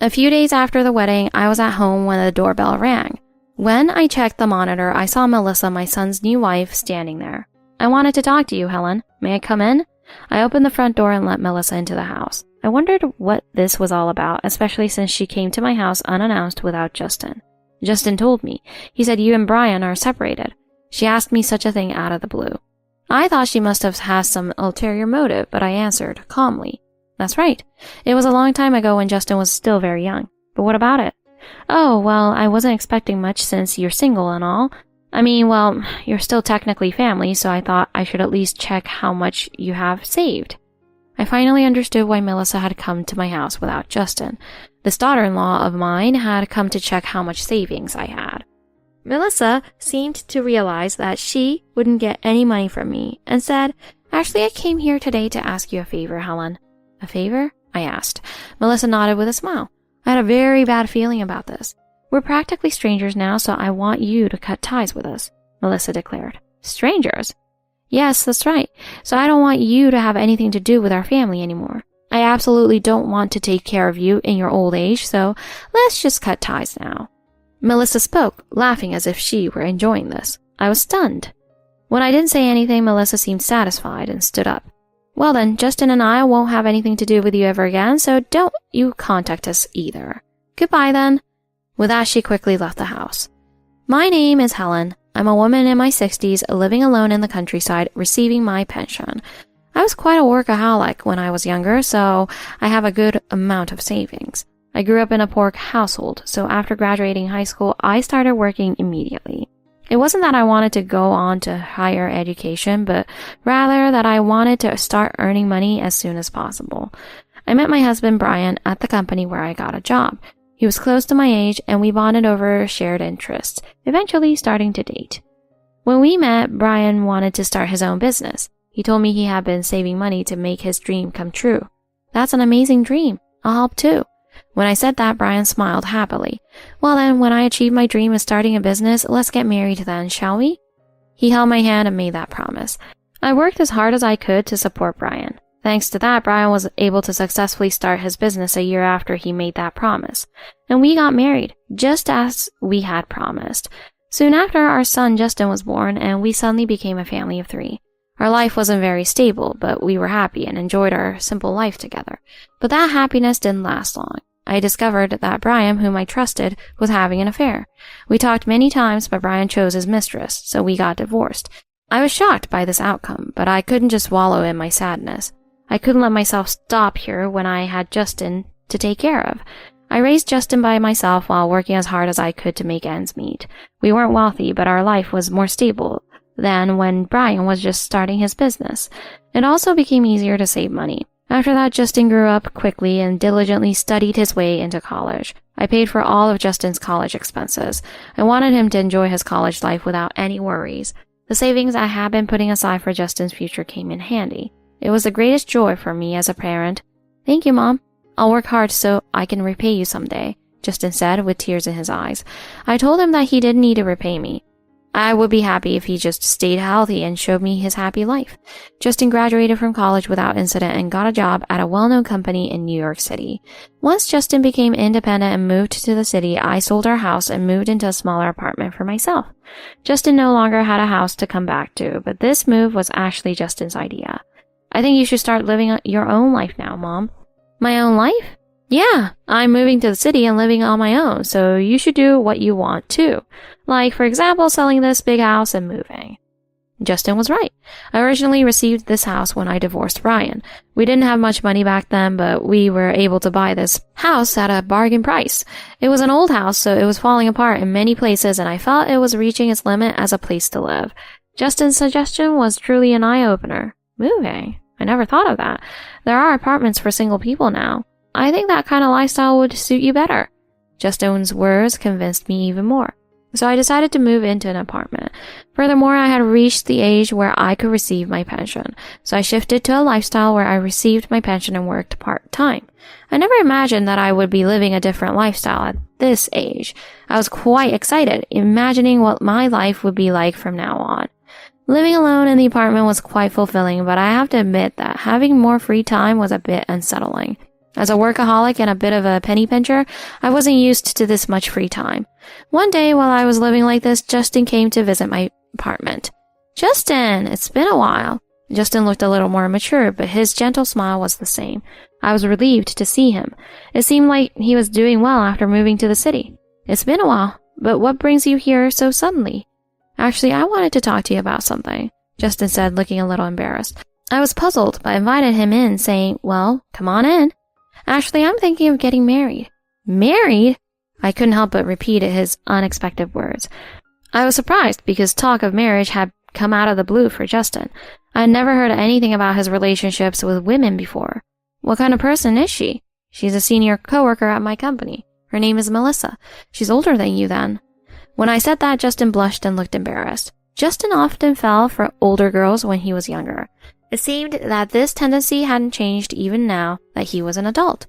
A few days after the wedding, I was at home when the doorbell rang. When I checked the monitor, I saw Melissa, my son's new wife, standing there. "I wanted to talk to you, Helen. May I come in?" I opened the front door and let Melissa into the house. I wondered what this was all about, especially since she came to my house unannounced without Justin. Justin told me. He said you and Brian are separated. She asked me such a thing out of the blue. I thought she must have had some ulterior motive, but I answered calmly. "That's right. It was a long time ago when Justin was still very young. But what about it?" "Oh, well, I wasn't expecting much since you're single and all. I mean, well, you're still technically family, so I thought I should at least check how much you have saved." I finally understood why Melissa had come to my house without Justin. This daughter-in-law of mine had come to check how much savings I had. Melissa seemed to realize that she wouldn't get any money from me and said, "Actually, I came here today to ask you a favor, Helen." "A favor?" I asked. Melissa nodded with a smile. I had a very bad feeling about this. "We're practically strangers now, so I want you to cut ties with us," Melissa declared. "Strangers?" "Yes, that's right. So I don't want you to have anything to do with our family anymore. I absolutely don't want to take care of you in your old age, so let's just cut ties now." Melissa spoke, laughing as if she were enjoying this. I was stunned. When I didn't say anything, Melissa seemed satisfied and stood up. "Well then, Justin and I won't have anything to do with you ever again, so don't you contact us either. Goodbye then." With that, she quickly left the house. My name is Helen. I'm a woman in my 60s, living alone in the countryside, receiving my pension. I was quite a workaholic when I was younger, so I have a good amount of savings. I grew up in a poor household, so after graduating high school, I started working immediately. It wasn't that I wanted to go on to higher education, but rather that I wanted to start earning money as soon as possible. I met my husband, Brian, at the company where I got a job. He was close to my age, and we bonded over shared interests, eventually starting to date. When we met, Brian wanted to start his own business. He told me he had been saving money to make his dream come true. "That's an amazing dream. I'll help too." When I said that, Brian smiled happily. "Well then, when I achieve my dream of starting a business, let's get married then, shall we?" He held my hand and made that promise. I worked as hard as I could to support Brian. Thanks to that, Brian was able to successfully start his business a year after he made that promise. And we got married, just as we had promised. Soon after, our son Justin was born, and we suddenly became a family of 3. Our life wasn't very stable, but we were happy and enjoyed our simple life together. But that happiness didn't last long. I discovered that Brian, whom I trusted, was having an affair. We talked many times, but Brian chose his mistress, so we got divorced. I was shocked by this outcome, but I couldn't just wallow in my sadness. I couldn't let myself stop here when I had Justin to take care of. I raised Justin by myself while working as hard as I could to make ends meet. We weren't wealthy, but our life was more stable than when Brian was just starting his business. It also became easier to save money. After that, Justin grew up quickly and diligently studied his way into college. I paid for all of Justin's college expenses. I wanted him to enjoy his college life without any worries. The savings I had been putting aside for Justin's future came in handy. It was the greatest joy for me as a parent. "Thank you, Mom. I'll work hard so I can repay you someday," Justin said with tears in his eyes. I told him that he didn't need to repay me. I would be happy if he just stayed healthy and showed me his happy life. Justin graduated from college without incident and got a job at a well-known company in New York City. Once Justin became independent and moved to the city, I sold our house and moved into a smaller apartment for myself. Justin no longer had a house to come back to, but this move was actually Justin's idea. "I think you should start living your own life now, Mom." "My own life?" "Yeah, I'm moving to the city and living on my own, so you should do what you want too. Like, for example, selling this big house and moving." Justin was right. I originally received this house when I divorced Brian. We didn't have much money back then, but we were able to buy this house at a bargain price. It was an old house, so it was falling apart in many places, and I felt it was reaching its limit as a place to live. Justin's suggestion was truly an eye-opener. Moving? I never thought of that. There are apartments for single people now. I think that kind of lifestyle would suit you better. Justin's words convinced me even more. So I decided to move into an apartment. Furthermore, I had reached the age where I could receive my pension. So I shifted to a lifestyle where I received my pension and worked part-time. I never imagined that I would be living a different lifestyle at this age. I was quite excited, imagining what my life would be like from now on. Living alone in the apartment was quite fulfilling, but I have to admit that having more free time was a bit unsettling. As a workaholic and a bit of a penny pincher, I wasn't used to this much free time. One day while I was living like this, Justin came to visit my apartment. Justin, it's been a while. Justin looked a little more mature, but his gentle smile was the same. I was relieved to see him. It seemed like he was doing well after moving to the city. It's been a while, but what brings you here so suddenly? Actually, I wanted to talk to you about something, Justin said, looking a little embarrassed. I was puzzled, but invited him in, saying, well, come on in. Actually, I'm thinking of getting married. Married? I couldn't help but repeat his unexpected words. I was surprised because talk of marriage had come out of the blue for Justin. I had never heard anything about his relationships with women before. What kind of person is she? She's a senior coworker at my company. Her name is Melissa. She's older than you then. When I said that, Justin blushed and looked embarrassed. Justin often fell for older girls when he was younger. It seemed that this tendency hadn't changed even now that he was an adult.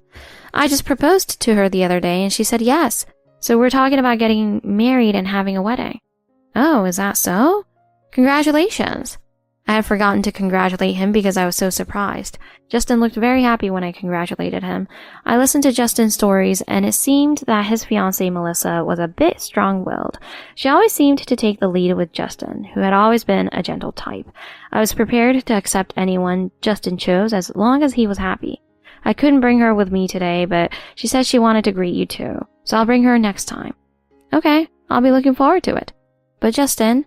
I just proposed to her the other day and she said yes. So we're talking about getting married and having a wedding. Oh, is that so? Congratulations. I had forgotten to congratulate him because I was so surprised. Justin looked very happy when I congratulated him. I listened to Justin's stories, and it seemed that his fiancée Melissa was a bit strong-willed. She always seemed to take the lead with Justin, who had always been a gentle type. I was prepared to accept anyone Justin chose as long as he was happy. I couldn't bring her with me today, but she said she wanted to greet you too, so I'll bring her next time. Okay, I'll be looking forward to it. But Justin,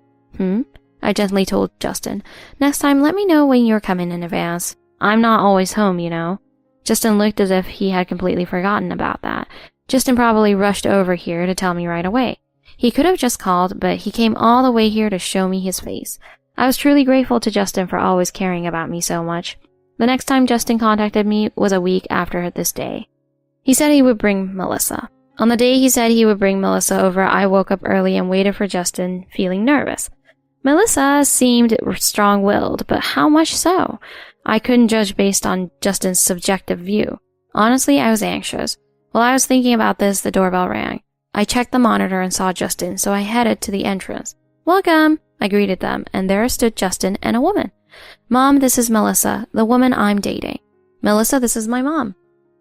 I gently told Justin, next time let me know when you're coming in advance. I'm not always home, you know. Justin looked as if he had completely forgotten about that. Justin probably rushed over here to tell me right away. He could have just called, but he came all the way here to show me his face. I was truly grateful to Justin for always caring about me so much. The next time Justin contacted me was a week after this day. He said he would bring Melissa. On the day he said he would bring Melissa over, I woke up early and waited for Justin, feeling nervous. Melissa seemed strong-willed, but how much so? I couldn't judge based on Justin's subjective view. Honestly, I was anxious. While I was thinking about this, the doorbell rang. I checked the monitor and saw Justin, so I headed to the entrance. Welcome, I greeted them, and there stood Justin and a woman. Mom, this is Melissa, the woman I'm dating. Melissa, this is my mom.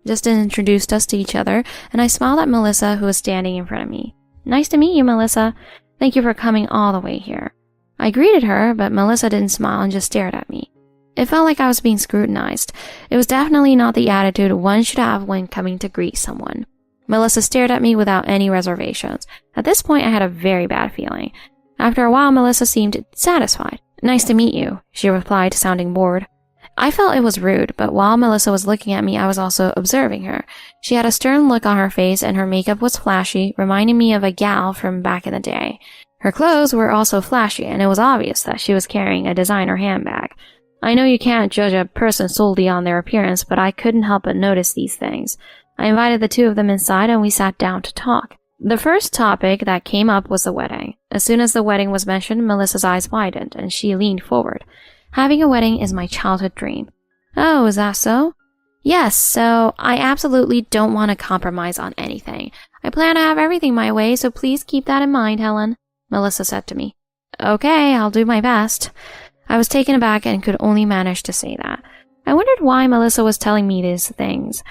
Justin introduced us to each other, and I smiled at Melissa, who was standing in front of me. Nice to meet you, Melissa. Thank you for coming all the way here. I greeted her, but Melissa didn't smile and just stared at me. It felt like I was being scrutinized. It was definitely not the attitude one should have when coming to greet someone. Melissa stared at me without any reservations. At this point, I had a very bad feeling. After a while, Melissa seemed satisfied. Nice to meet you, she replied, sounding bored. I felt it was rude, but while Melissa was looking at me, I was also observing her. She had a stern look on her face, and her makeup was flashy, reminding me of a gal from back in the day. Her clothes were also flashy, and it was obvious that she was carrying a designer handbag. I know you can't judge a person solely on their appearance, but I couldn't help but notice these things. I invited the two of them inside, and we sat down to talk. The first topic that came up was the wedding. As soon as the wedding was mentioned, Melissa's eyes widened, and she leaned forward. Having a wedding is my childhood dream. Oh, is that so? Yes, so I absolutely don't want to compromise on anything. I plan to have everything my way, so please keep that in mind, Helen, Melissa said to me. Okay, I'll do my best. I was taken aback and could only manage to say that. I wondered why Melissa was telling me these things.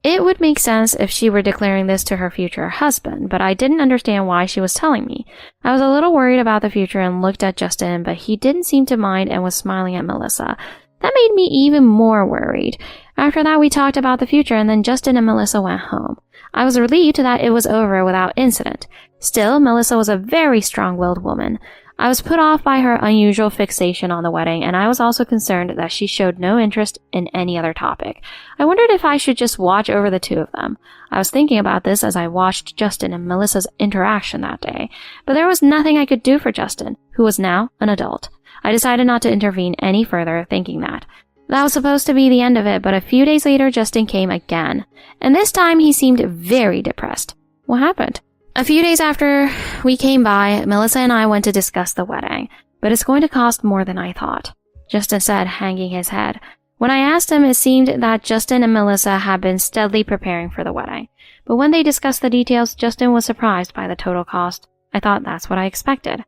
It would make sense if she were declaring this to her future husband, but I didn't understand why she was telling me. I was a little worried about the future and looked at Justin, but he didn't seem to mind and was smiling at Melissa. That made me even more worried. After that, we talked about the future, and then Justin and Melissa went home. I was relieved that it was over without incident. Still, Melissa was a very strong-willed woman. I was put off by her unusual fixation on the wedding, and I was also concerned that she showed no interest in any other topic. I wondered if I should just watch over the two of them. I was thinking about this as I watched Justin and Melissa's interaction that day, but there was nothing I could do for Justin, who was now an adult. I decided not to intervene any further, thinking that was supposed to be the end of it, but a few days later Justin came again, and this time he seemed very depressed. What happened? A few days after we came by, Melissa and I went to discuss the wedding, but it's going to cost more than I thought, Justin said, hanging his head. When I asked him, it seemed that Justin and Melissa had been steadily preparing for the wedding, but when they discussed the details, Justin was surprised by the total cost. I thought that's what I expected.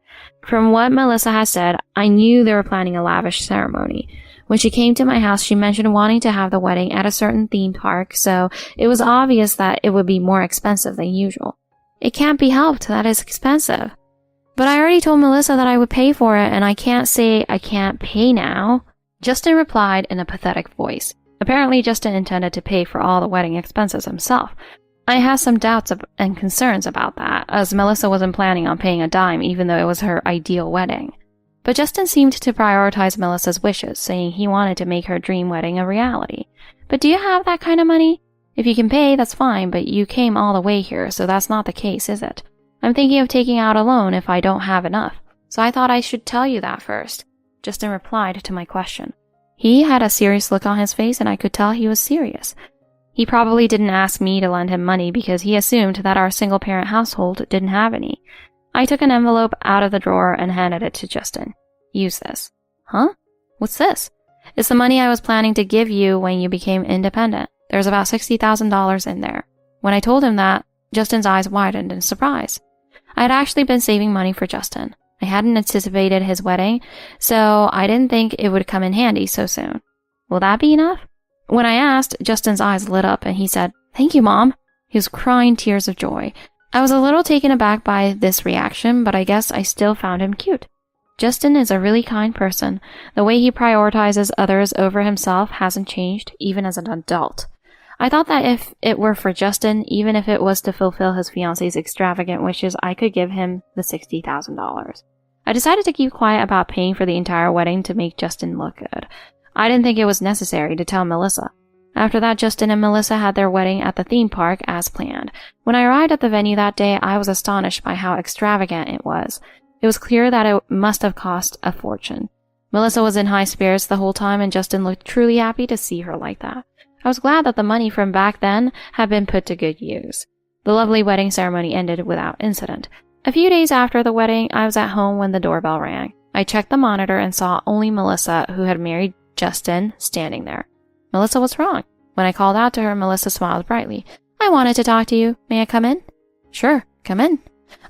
From what Melissa had said, I knew they were planning a lavish ceremony. When she came to my house, she mentioned wanting to have the wedding at a certain theme park, so it was obvious that it would be more expensive than usual. It can't be helped, that is expensive. But I already told Melissa that I would pay for it, and I can't say I can't pay now. Justin replied in a pathetic voice. Apparently, Justin intended to pay for all the wedding expenses himself. I had some doubts and concerns about that, as Melissa wasn't planning on paying a dime even though it was her ideal wedding. But Justin seemed to prioritize Melissa's wishes, saying he wanted to make her dream wedding a reality. But do you have that kind of money? If you can pay, that's fine, but you came all the way here, so that's not the case, is it? I'm thinking of taking out a loan if I don't have enough, so I thought I should tell you that first. Justin replied to my question. He had a serious look on his face, and I could tell he was serious. He probably didn't ask me to lend him money because he assumed that our single-parent household didn't have any. I took an envelope out of the drawer and handed it to Justin. Use this. Huh? What's this? It's the money I was planning to give you when you became independent. There's about $60,000 in there. When I told him that, Justin's eyes widened in surprise. I had actually been saving money for Justin. I hadn't anticipated his wedding, so I didn't think it would come in handy so soon. Will that be enough? When I asked, Justin's eyes lit up and he said, "Thank you, Mom." He was crying tears of joy. I was a little taken aback by this reaction, but I guess I still found him cute. Justin is a really kind person. The way he prioritizes others over himself hasn't changed, even as an adult. I thought that if it were for Justin, even if it was to fulfill his fiance's extravagant wishes, I could give him the $60,000. I decided to keep quiet about paying for the entire wedding to make Justin look good. I didn't think it was necessary to tell Melissa. After that, Justin and Melissa had their wedding at the theme park as planned. When I arrived at the venue that day, I was astonished by how extravagant it was. It was clear that it must have cost a fortune. Melissa was in high spirits the whole time, and Justin looked truly happy to see her like that. I was glad that the money from back then had been put to good use. The lovely wedding ceremony ended without incident. A few days after the wedding, I was at home when the doorbell rang. I checked the monitor and saw only Melissa, who had married Justin, standing there. Melissa was wrong. When I called out to her, Melissa smiled brightly. "I wanted to talk to you. May I come in?" "Sure, come in."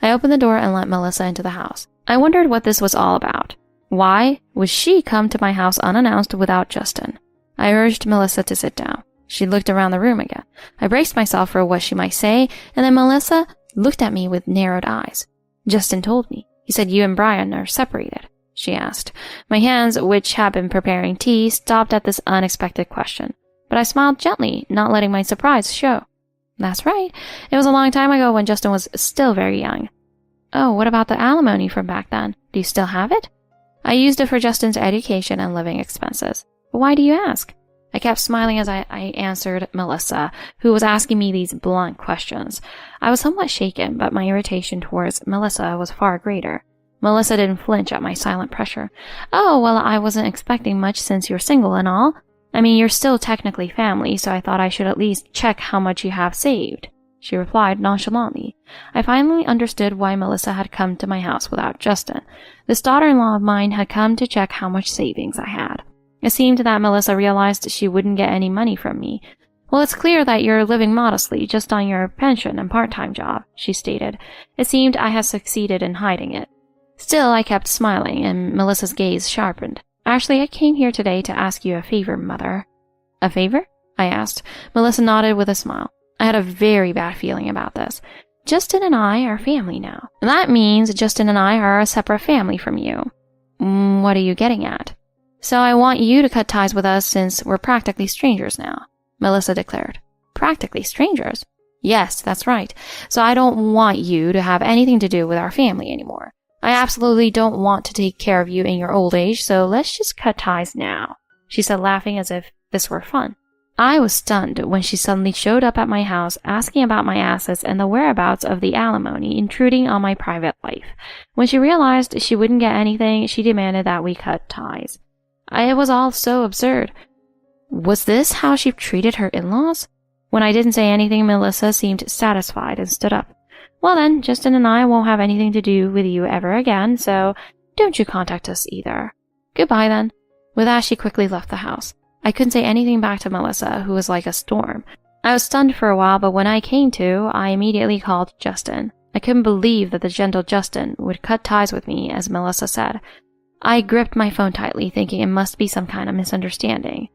I opened the door and let Melissa into the house. I wondered what this was all about. Why would she come to my house unannounced without Justin? I urged Melissa to sit down. She looked around the room again. I braced myself for what she might say, and then Melissa looked at me with narrowed eyes. "Justin told me. He said you and Brian are separated," she asked. My hands, which had been preparing tea, stopped at this unexpected question. But I smiled gently, not letting my surprise show. "That's right. It was a long time ago when Justin was still very young." "Oh, what about the alimony from back then? Do you still have it?" "I used it for Justin's education and living expenses." "But why do you ask?" I kept smiling as I answered Melissa, who was asking me these blunt questions. I was somewhat shaken, but my irritation towards Melissa was far greater. Melissa didn't flinch at my silent pressure. "Oh, well, I wasn't expecting much since you're single and all. I mean, you're still technically family, so I thought I should at least check how much you have saved," she replied nonchalantly. I finally understood why Melissa had come to my house without Justin. This daughter-in-law of mine had come to check how much savings I had. It seemed that Melissa realized she wouldn't get any money from me. "Well, it's clear that you're living modestly, just on your pension and part-time job," she stated. It seemed I had succeeded in hiding it. Still, I kept smiling, and Melissa's gaze sharpened. "Actually, I came here today to ask you a favor, Mother." "A favor?" I asked. Melissa nodded with a smile. I had a very bad feeling about this. Justin and I are family now. That means Justin and I are a separate family from you. What are you getting at? "So I want you to cut ties with us since we're practically strangers now," Melissa declared. "Practically strangers?" "Yes, that's right. So I don't want you to have anything to do with our family anymore. I absolutely don't want to take care of you in your old age, so let's just cut ties now," she said, laughing as if this were fun. I was stunned when she suddenly showed up at my house asking about my assets and the whereabouts of the alimony, intruding on my private life. When she realized she wouldn't get anything, she demanded that we cut ties. It was all so absurd. Was this how she treated her in-laws? When I didn't say anything, Melissa seemed satisfied and stood up. "Well then, Justin and I won't have anything to do with you ever again, so don't you contact us either. Goodbye then." With that, she quickly left the house. I couldn't say anything back to Melissa, who was like a storm. I was stunned for a while, but when I came to, I immediately called Justin. I couldn't believe that the gentle Justin would cut ties with me, as Melissa said. I gripped my phone tightly, thinking it must be some kind of misunderstanding.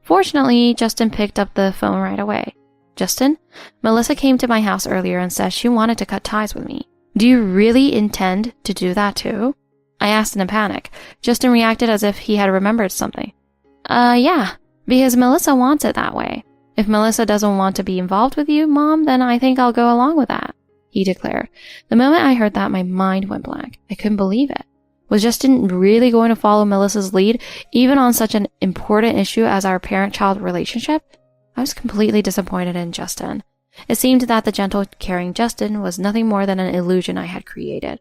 Fortunately, Justin picked up the phone right away. Justin, Melissa came to my house earlier and said she wanted to cut ties with me. Do you really intend to do that too? I asked in a panic. Justin reacted as if he had remembered something. Yeah, because Melissa wants it that way. If Melissa doesn't want to be involved with you, Mom, then I think I'll go along with that, he declared. The moment I heard that, my mind went blank. I couldn't believe it. Was Justin really going to follow Melissa's lead, even on such an important issue as our parent-child relationship? I was completely disappointed in Justin. It seemed that the gentle, caring Justin was nothing more than an illusion I had created.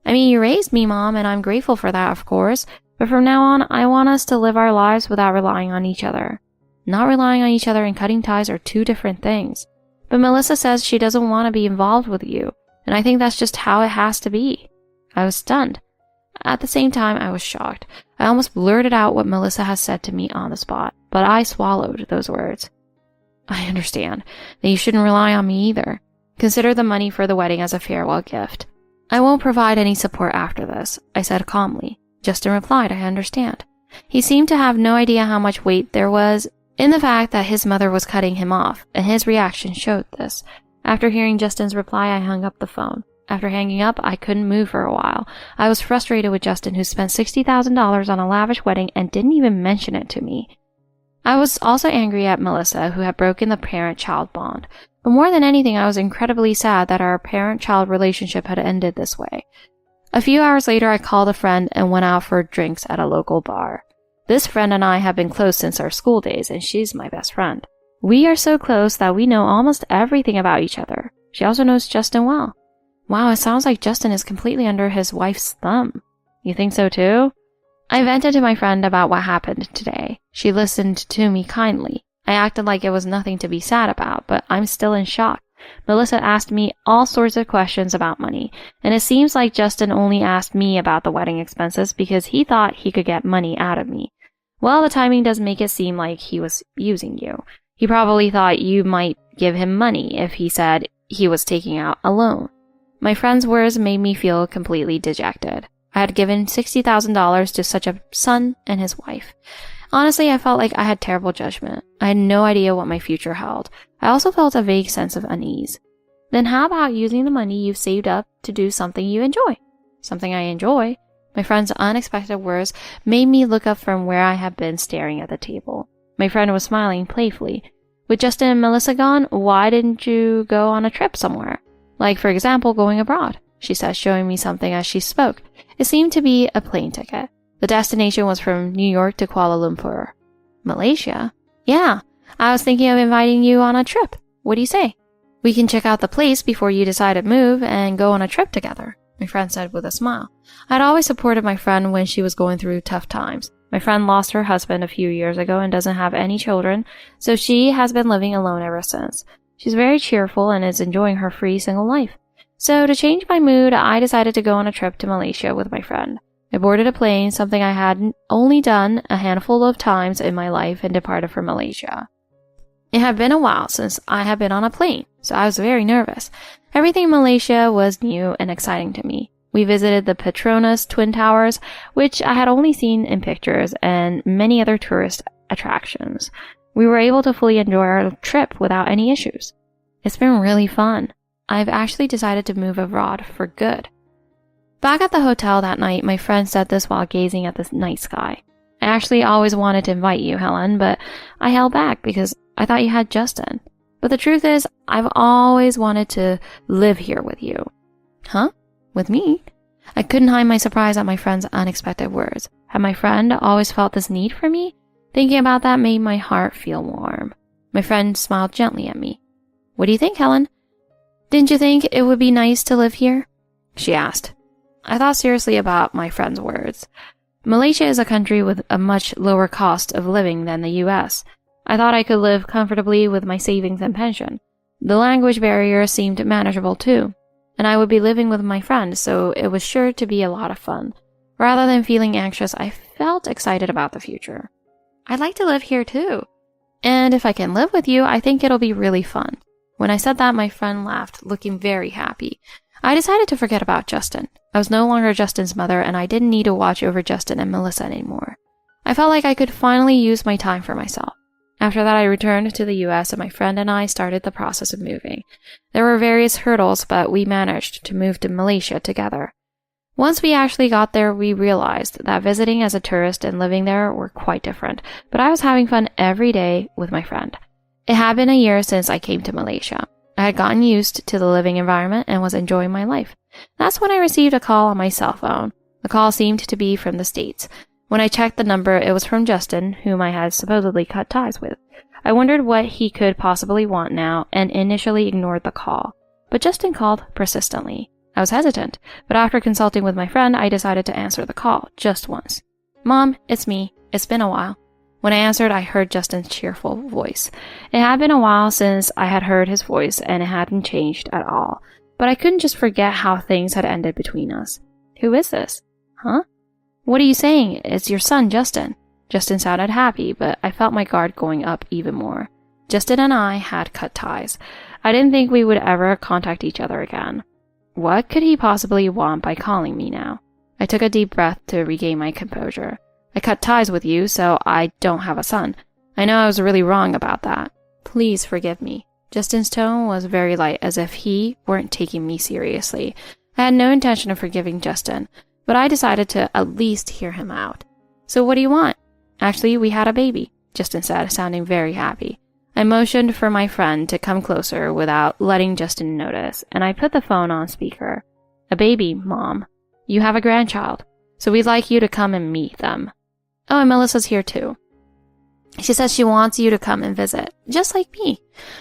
I mean, you raised me, Mom, and I'm grateful for that, of course, but from now on, I want us to live our lives without relying on each other. Not relying on each other and cutting ties are two different things. But Melissa says she doesn't want to be involved with you, and I think that's just how it has to be. I was stunned. At the same time, I was shocked. I almost blurted out what Melissa had said to me on the spot, but I swallowed those words. I understand that you shouldn't rely on me either. Consider the money for the wedding as a farewell gift. I won't provide any support after this, I said calmly. Justin replied, I understand. He seemed to have no idea how much weight there was in the fact that his mother was cutting him off, and his reaction showed this. After hearing Justin's reply, I hung up the phone. After hanging up, I couldn't move for a while. I was frustrated with Justin, who spent $60,000 on a lavish wedding and didn't even mention it to me. I was also angry at Melissa, who had broken the parent-child bond. But more than anything, I was incredibly sad that our parent-child relationship had ended this way. A few hours later, I called a friend and went out for drinks at a local bar. This friend and I have been close since our school days, and she's my best friend. We are so close that we know almost everything about each other. She also knows Justin well. Wow, it sounds like Justin is completely under his wife's thumb. You think so too? I vented to my friend about what happened today. She listened to me kindly. I acted like it was nothing to be sad about, but I'm still in shock. Melissa asked me all sorts of questions about money, and it seems like Justin only asked me about the wedding expenses because he thought he could get money out of me. Well, the timing does make it seem like he was using you. He probably thought you might give him money if he said he was taking out a loan. My friend's words made me feel completely dejected. I had given $60,000 to such a son and his wife. Honestly, I felt like I had terrible judgment. I had no idea what my future held. I also felt a vague sense of unease. Then how about using the money you've saved up to do something you enjoy? Something I enjoy? My friend's unexpected words made me look up from where I had been staring at the table. My friend was smiling playfully. With Justin and Melissa gone, why didn't you go on a trip somewhere? Like, for example, going abroad, she said, showing me something as she spoke. It seemed to be a plane ticket. The destination was from New York to Kuala Lumpur. Malaysia? Yeah, I was thinking of inviting you on a trip. What do you say? We can check out the place before you decide to move and go on a trip together, my friend said with a smile. I'd always supported my friend when she was going through tough times. My friend lost her husband a few years ago and doesn't have any children, so she has been living alone ever since. She's very cheerful and is enjoying her free single life. So to change my mood, I decided to go on a trip to Malaysia with my friend. I boarded a plane, something I had only done a handful of times in my life, and departed for Malaysia. It had been a while since I had been on a plane, so I was very nervous. Everything in Malaysia was new and exciting to me. We visited the Petronas Twin Towers, which I had only seen in pictures, and many other tourist attractions. We were able to fully enjoy our trip without any issues. It's been really fun. I've actually decided to move abroad for good. Back at the hotel that night, my friend said this while gazing at the night sky. I actually always wanted to invite you, Helen, but I held back because I thought you had Justin. But the truth is, I've always wanted to live here with you. Huh? With me? I couldn't hide my surprise at my friend's unexpected words. Had my friend always felt this need for me? Thinking about that made my heart feel warm. My friend smiled gently at me. What do you think, Helen? Didn't you think it would be nice to live here? She asked. I thought seriously about my friend's words. Malaysia is a country with a much lower cost of living than the US. I thought I could live comfortably with my savings and pension. The language barrier seemed manageable too, and I would be living with my friend, so it was sure to be a lot of fun. Rather than feeling anxious, I felt excited about the future. I'd like to live here too. And if I can live with you, I think it'll be really fun. When I said that, my friend laughed, looking very happy. I decided to forget about Justin. I was no longer Justin's mother, and I didn't need to watch over Justin and Melissa anymore. I felt like I could finally use my time for myself. After that, I returned to the US, and my friend and I started the process of moving. There were various hurdles, but we managed to move to Malaysia together. Once we actually got there, we realized that visiting as a tourist and living there were quite different, but I was having fun every day with my friend. It had been a year since I came to Malaysia. I had gotten used to the living environment and was enjoying my life. That's when I received a call on my cell phone. The call seemed to be from the States. When I checked the number, it was from Justin, whom I had supposedly cut ties with. I wondered what he could possibly want now and initially ignored the call. But Justin called persistently. I was hesitant, but after consulting with my friend, I decided to answer the call, just once. "Mom, it's me. It's been a while." When I answered, I heard Justin's cheerful voice. It had been a while since I had heard his voice, and it hadn't changed at all. But I couldn't just forget how things had ended between us. "Who is this?" "Huh? What are you saying? It's your son, Justin." Justin sounded happy, but I felt my guard going up even more. Justin and I had cut ties. I didn't think we would ever contact each other again. What could he possibly want by calling me now? I took a deep breath to regain my composure. "I cut ties with you, so I don't have a son. I know I was really wrong about that. Please forgive me." Justin's tone was very light, as if he weren't taking me seriously. I had no intention of forgiving Justin, but I decided to at least hear him out. "So what do you want?" "Actually, we had a baby," Justin said, sounding very happy. I motioned for my friend to come closer without letting Justin notice, and I put the phone on speaker. "A baby, Mom. You have a grandchild, so we'd like you to come and meet them. Oh, and Melissa's here too. She says she wants you to come and visit, just like me.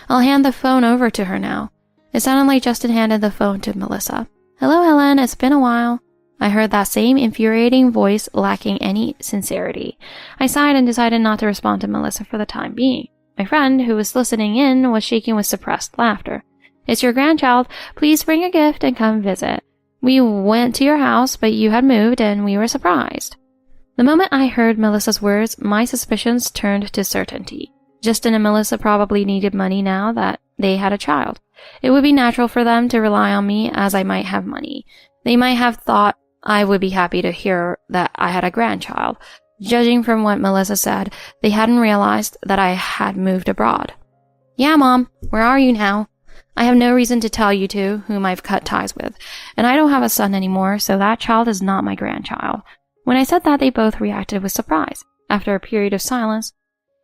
I'll hand the phone over to her now." It sounded like Justin handed the phone to Melissa. "Hello, Helen. It's been a while." I heard that same infuriating voice lacking any sincerity. I sighed and decided not to respond to Melissa for the time being. My friend, who was listening in, was shaking with suppressed laughter. "It's your grandchild. Please bring a gift and come visit. We went to your house, but you had moved and we were surprised." The moment I heard Melissa's words, my suspicions turned to certainty. Justin and Melissa probably needed money now that they had a child. It would be natural for them to rely on me as I might have money. They might have thought I would be happy to hear that I had a grandchild. Judging from what Melissa said, they hadn't realized that I had moved abroad. "Yeah, Mom, where are you now? I have no reason to tell you two whom I've cut ties with, and I don't have a son anymore, so that child is not my grandchild." When I said that, they both reacted with surprise. After a period of silence,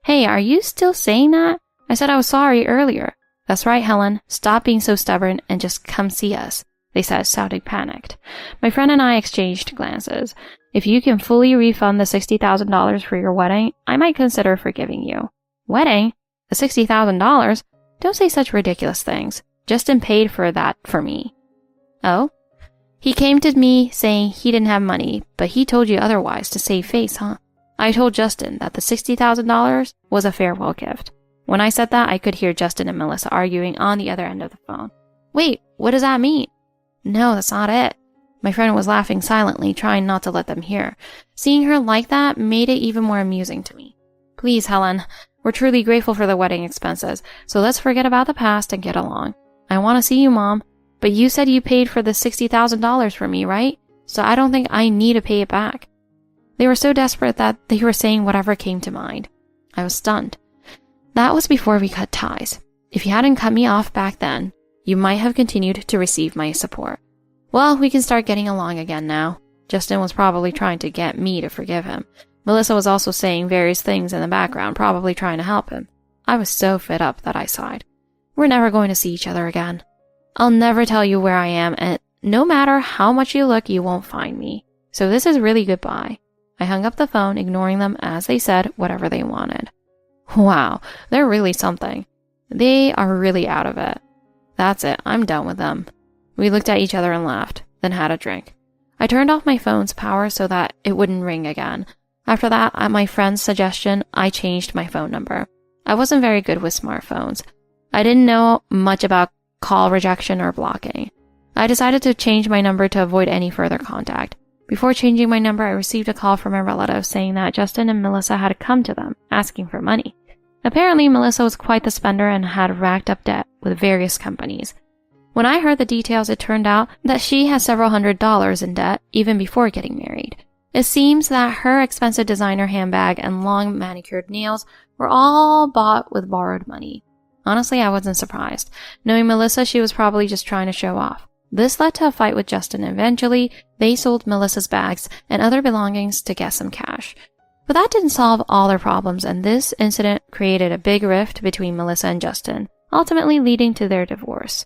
"Hey, are you still saying that? I said I was sorry earlier." "That's right, Helen. Stop being so stubborn and just come see us," they said, sounding panicked. My friend and I exchanged glances. "If you can fully refund the $60,000 for your wedding, I might consider forgiving you." "Wedding? The $60,000? Don't say such ridiculous things. Justin paid for that for me." "Oh? He came to me saying he didn't have money, but he told you otherwise to save face, huh?" I told Justin that the $60,000 was a farewell gift. When I said that, I could hear Justin and Melissa arguing on the other end of the phone. "Wait, what does that mean?" "No, that's not it." My friend was laughing silently, trying not to let them hear. Seeing her like that made it even more amusing to me. "Please, Helen, we're truly grateful for the wedding expenses, so let's forget about the past and get along. I want to see you, Mom, but you said you paid for the $60,000 for me, right? So I don't think I need to pay it back." They were so desperate that they were saying whatever came to mind. I was stunned. That was before we cut ties. If you hadn't cut me off back then, you might have continued to receive my support. Well, we can start getting along again now. Justin was probably trying to get me to forgive him. Melissa was also saying various things in the background, probably trying to help him. I was so fed up that I sighed. We're never going to see each other again. I'll never tell you where I am, and no matter how much you look, you won't find me. So this is really goodbye. I hung up the phone, ignoring them as they said whatever they wanted. Wow, they're really something. They are really out of it. That's it, I'm done with them. We looked at each other and laughed, then had a drink. I turned off my phone's power so that it wouldn't ring again. After that, at my friend's suggestion, I changed my phone number. I wasn't very good with smartphones. I didn't know much about call rejection or blocking. I decided to change my number to avoid any further contact. Before changing my number, I received a call from a relative saying that Justin and Melissa had come to them, asking for money. Apparently, Melissa was quite the spender and had racked up debt with various companies. When I heard the details, it turned out that she has several $100s in debt even before getting married. It seems that her expensive designer handbag and long manicured nails were all bought with borrowed money. Honestly, I wasn't surprised. Knowing Melissa, she was probably just trying to show off. This led to a fight with Justin, and eventually they sold Melissa's bags and other belongings to get some cash. But that didn't solve all their problems, and this incident created a big rift between Melissa and Justin, ultimately leading to their divorce.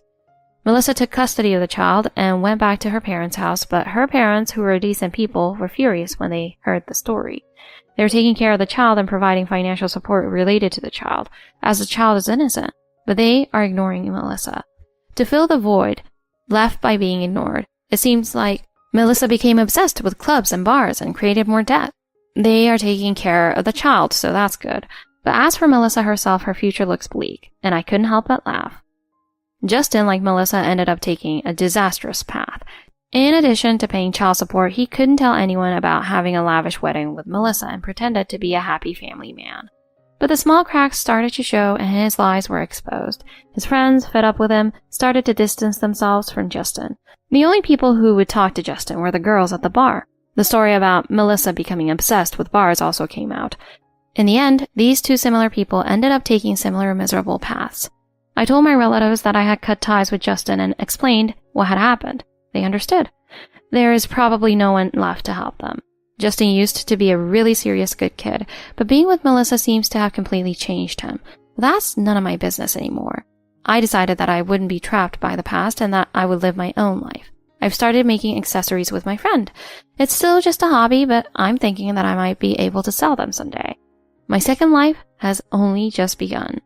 Melissa took custody of the child and went back to her parents' house, but her parents, who were decent people, were furious when they heard the story. They were taking care of the child and providing financial support related to the child, as the child is innocent, but they are ignoring Melissa. To fill the void left by being ignored, it seems like Melissa became obsessed with clubs and bars and created more debt. They are taking care of the child, so that's good. But as for Melissa herself, her future looks bleak, and I couldn't help but laugh. Justin, like Melissa, ended up taking a disastrous path. In addition to paying child support, he couldn't tell anyone about having a lavish wedding with Melissa and pretended to be a happy family man. But the small cracks started to show and his lies were exposed. His friends, fed up with him, started to distance themselves from Justin. The only people who would talk to Justin were the girls at the bar. The story about Melissa becoming obsessed with bars also came out. In the end, these two similar people ended up taking similar miserable paths. I told my relatives that I had cut ties with Justin and explained what had happened. They understood. There is probably no one left to help them. Justin used to be a really serious good kid, but being with Melissa seems to have completely changed him. That's none of my business anymore. I decided that I wouldn't be trapped by the past and that I would live my own life. I've started making accessories with my friend. It's still just a hobby, but I'm thinking that I might be able to sell them someday. My second life has only just begun.